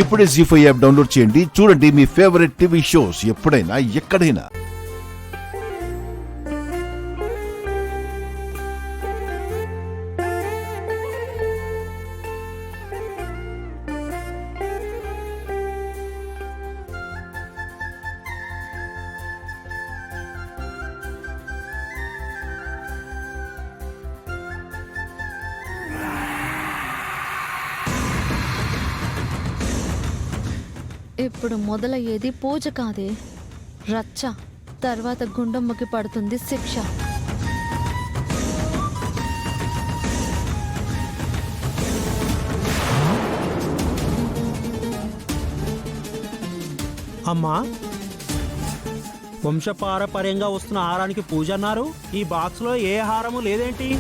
ఇప్పుడే జీ5 app download చేయండి. చూడండి మీ ఫేవరెట్ టీవీ షోస్ ఎప్పుడైనా ఎక్కడైనా. ఇప్పుడు మొదలయ్యేది పూజ కాదే, రచ్చ. తర్వాత గుండమ్మకి పడుతుంది శిక్ష. అమ్మా, వంశపారపర్యంగా వస్తున్న హారానికి పూజ అన్నారు. ఈ బాక్స్ లో ఏ హారము లేదేంటి?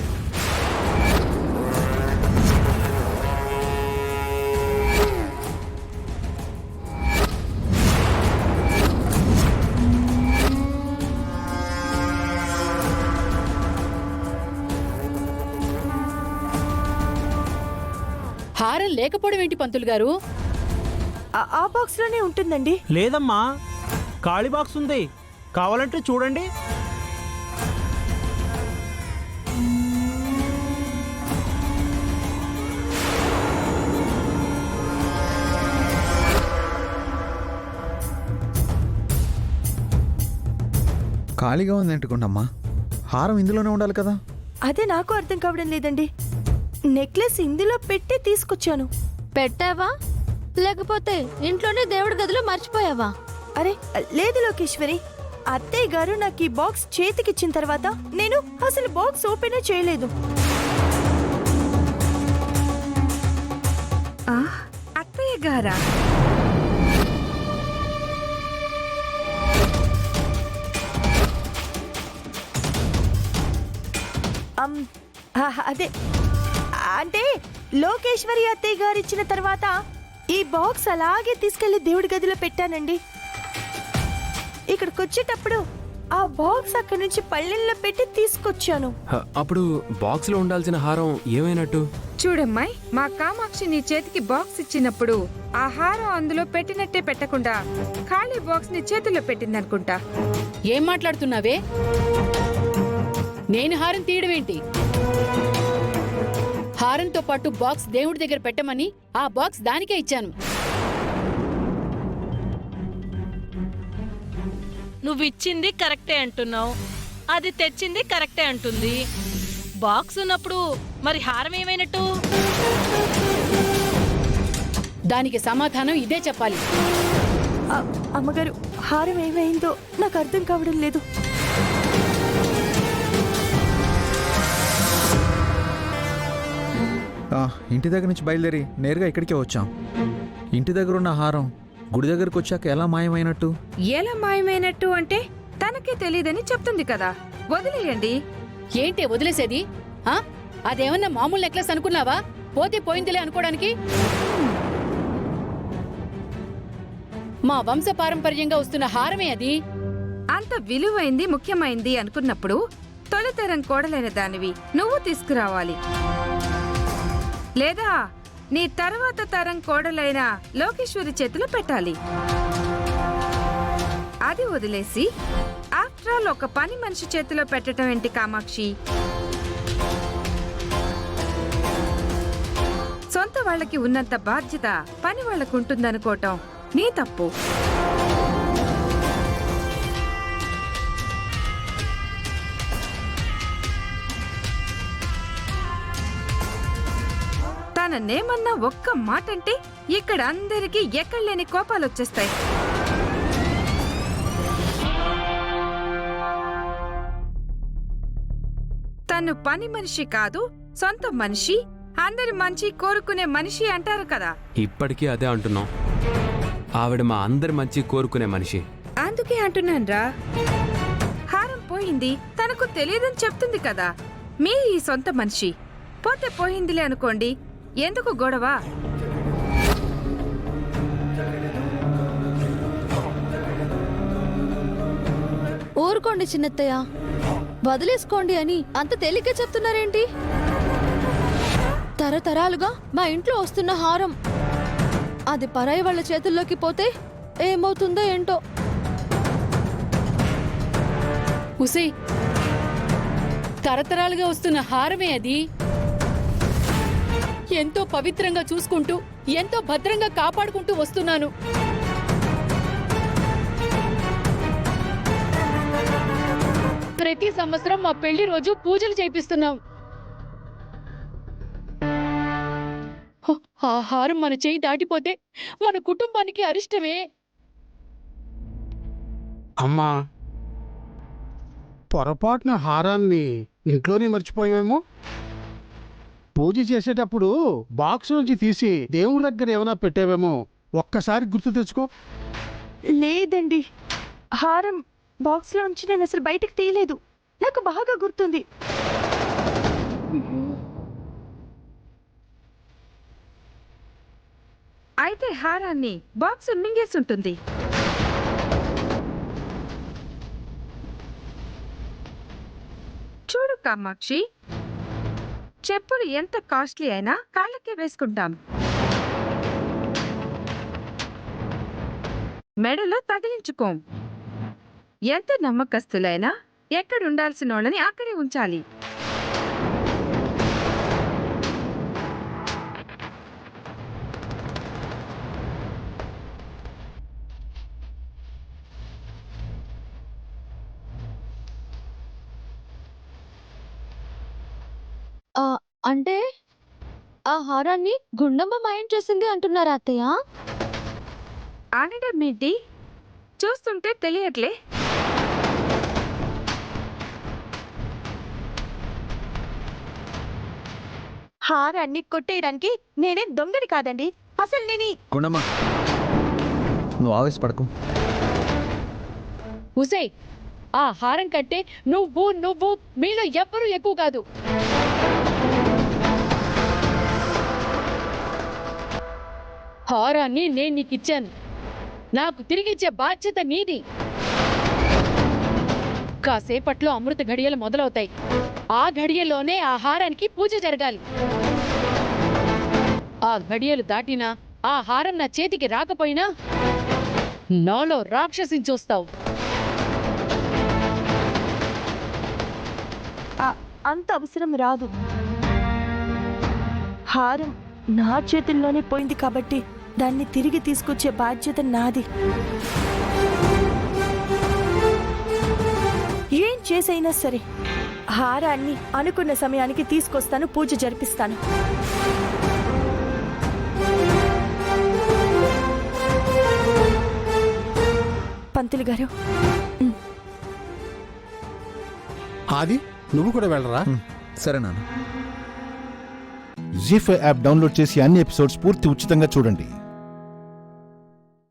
హారం లేకపోవడం ఏంటి పంతులు గారు? ఆ బాక్స్ లోనే ఉంటుందండి. లేదమ్మా, ఖాళీ బాక్స్ ఉంది, కావాలంటే చూడండి. ఖాళీగా ఉంది అంటుకోండమ్మా, హారం ఇందులోనే ఉండాలి కదా. అదే నాకు అర్థం కావడం లేదండి. నెక్లెస్ ఇందులో పెట్టి తీసుకొచ్చాను. పెట్టావా లేకపోతే ఇంట్లోనే దేవుడి గదిలో మర్చిపోయావా? అరే లేదు లోకేశ్వరి, అత్తయ్య గారు నాకు ఈ బాక్స్ చేతికిచ్చిన తర్వాత నేను అసలు బాక్స్ ఓపెన్ చేయలేదు. అత్తయ్య గారా? అదే అంటే లోకేశ్వరి అత్తయ్య గారు ఇచ్చిన తర్వాత ఈ బాక్స్ అలాగే తీసుకెళ్లి దేవుడి గదిలో పెట్టానండి. ఇక్కడికి వచ్చేటప్పుడు ఆ బాక్స్ అక్కడి నుంచి పళ్ళెల్లో పెట్టి తీసుకొచ్చాను. అప్పుడు బాక్స్ లో ఉండాల్సిన హారం ఏమైనట్టు? చూడమ్మాయి, మా కామాక్షి నీ చేతికి బాక్స్ ఇచ్చినప్పుడు ఆ హారం అందులో పెట్టినట్టే పెట్టకుండా ఖాళీ బాక్స్ ని చేతిలో పెట్టిందనుకుంటా. ఏం మాట్లాడుతున్నావే? నేను హారం తీయడమేంటి? హారంతో పాటు బాక్స్ దేవుడి దగ్గర పెట్టమని ఆ బాక్స్ దానికే ఇచ్చాను. నువ్వు ఇచ్చింది కరెక్టే అంటున్నావు, అది తెచ్చింది కరెక్టే అంటుంది. బాక్స్ ఉన్నప్పుడు మరి హారం ఏమైనట్టు? దానికి సమాధానం ఇదే చెప్పాలి. అమ్మగారు, హారం ఏమైందో నాకు అర్థం కావడం లేదు. ఇంటి దగ్గర నుంచి బయలుదేరి నేరుగా ఇక్కడికే వచ్చాం. ఇంటి దగ్గర ఉన్న హారం గుడి దగ్గరకు వచ్చాక ఎలా మాయమైనట్టు? ఎలా మాయమైనట్టు అంటే తనకే తెలియదని చెప్తుంది కదా, వదిలేయండి. ఏంటి వదిలేసేది? అదేమన్నా మామూలు నెక్లెస్ అనుకున్నావా? పోతే పోయిందిలే అనుకోవడానికి. మా వంశ పారంపర్యంగా వస్తున్న హారమే అది. అంత విలువైంది ముఖ్యమైంది అనుకున్నప్పుడు తొలితరం కోడలైన దానివి నువ్వు తీసుకురావాలి. లేదా నీ తర్వాత తరం కోడలైన లోకేశ్వరి చేతిలో పెట్టాలి. అది వదిలేసి ఆఫ్టర్ ఆల్ ఒక పని మనిషి చేతిలో పెట్టడం ఏంటి కామాక్షి? సొంత వాళ్ళకి ఉన్నంత బాధ్యత పని వాళ్ళకు ఉంటుందనుకోవటం నీ తప్పు. తననేమన్నా ఒక్క మాట అంటే ఇక్కడ అందరికీ ఎక్కడలేని కోపాలు వచ్చేస్తాయి. తను పని మనిషి కాదు, సొంత మనిషి, అందరి మంచి కోరుకునే మనిషి అంటారు కదా. ఇప్పటికీ అదే అంటున్నాం. ఆవిడ మా అందరి మంచి కోరుకునే మనిషి. అందుకే అంటున్నాన్రా, హారం పోయింది తనకు తెలియదని చెప్తుంది కదా. మీ ఈ సొంత మనిషి పోతే పోయిందిలే అనుకోండి, ఎందుకు గొడవ? ఊరుకోండి చిన్నత్తయ్య, వదిలేసుకోండి అని అంత తేలిగ్గా చెప్తున్నారేంటి? తరతరాలుగా మా ఇంట్లో వస్తున్న హారం అది పరాయి వాళ్ళ చేతుల్లోకి పోతే ఏమవుతుందో ఏంటో. ఉసే, తరతరాలుగా వస్తున్న హారమే అది. ఎంతో పవిత్రంగా చూసుకుంటూ ఎంతో భద్రంగా కాపాడుకుంటూ వస్తున్నాను. ప్రతి సంవత్సరం మా పెళ్లి రోజు పూజలు చేపిస్తున్నాం. ఆ హారం మన చేయి దాటిపోతే మన కుటుంబానికి అరిష్టమే. అమ్మా, పొరపాటున హారాన్ని ఇంట్లోనే మర్చిపోయామేమో. పూజ చేసేటప్పుడు బాక్స్ నుంచి తీసి దేవుడి దగ్గర ఏమైనా పెట్టావేమో, ఒక్కసారి గుర్తు తెచ్చుకో. లేదండి, హారం బాక్స్లో నుంచి నేను అసలు బయటకు తీయలేదు. నాకు బాగా గుర్తుంది. అయితే హారాన్ని బాక్స్ మింగేసుంటుంది. చూడు కామాక్షి, చెప్పులు ఎంత కాస్ట్లీ అయినా కాళ్ళకే వేసుకుంటాం. మెడలో తగిలించుకోం. ఎంత నమ్మకస్తులైనా ఎక్కడుండాల్సిన వాళ్ళని అక్కడే ఉంచాలి. అంటే ఆ హారాన్ని గుండమ్మ మాయం చేసింది అంటున్నారా అత్తయ్య? అనడం ఏంటి? చూస్తుంటే తెలియట్లే. హారాన్ని కొట్టేయడానికి నేనే దొంగని కాదండి. అసలు నేను గుండమ్మ, నువ్వు ఆవేశపడకు. ఉసే, ఆ హారం కంటే నువ్వు మీలో ఎవ్వరూ ఎక్కువ కాదు. హారాన్ని నేను నీకు ఇచ్చాను. నాకు తిరిగిచ్చే బాధ్యత నీది. కాసేపట్లో అమృత ఘడియలు మొదలవుతాయి. ఆ ఘడియలోనే ఆ హారానికి పూజ జరగాలి. ఆ ఘడియలు దాటినా ఆ హారం నా చేతికి రాకపోయినా నాలో రాక్షసిని చూస్తావు. అంత అవసరం రాదు. హారం నా చేతుల్లోనే పోయింది కాబట్టి దాన్ని తిరిగి తీసుకొచ్చే బాధ్యత నాది. ఏం చేసైనా సరే హారాన్ని అనుకున్న సమయానికి తీసుకొస్తాను, పూజ జరిపిస్తాను. పంతులు గారు, ఆది, నువ్వు కూడా వెళ్ళరా. సరే నాన్న. జీ5 యాప్ డౌన్లోడ్ చేసి అన్ని ఎపిసోడ్స్ పూర్తి ఉచితంగా చూడండి.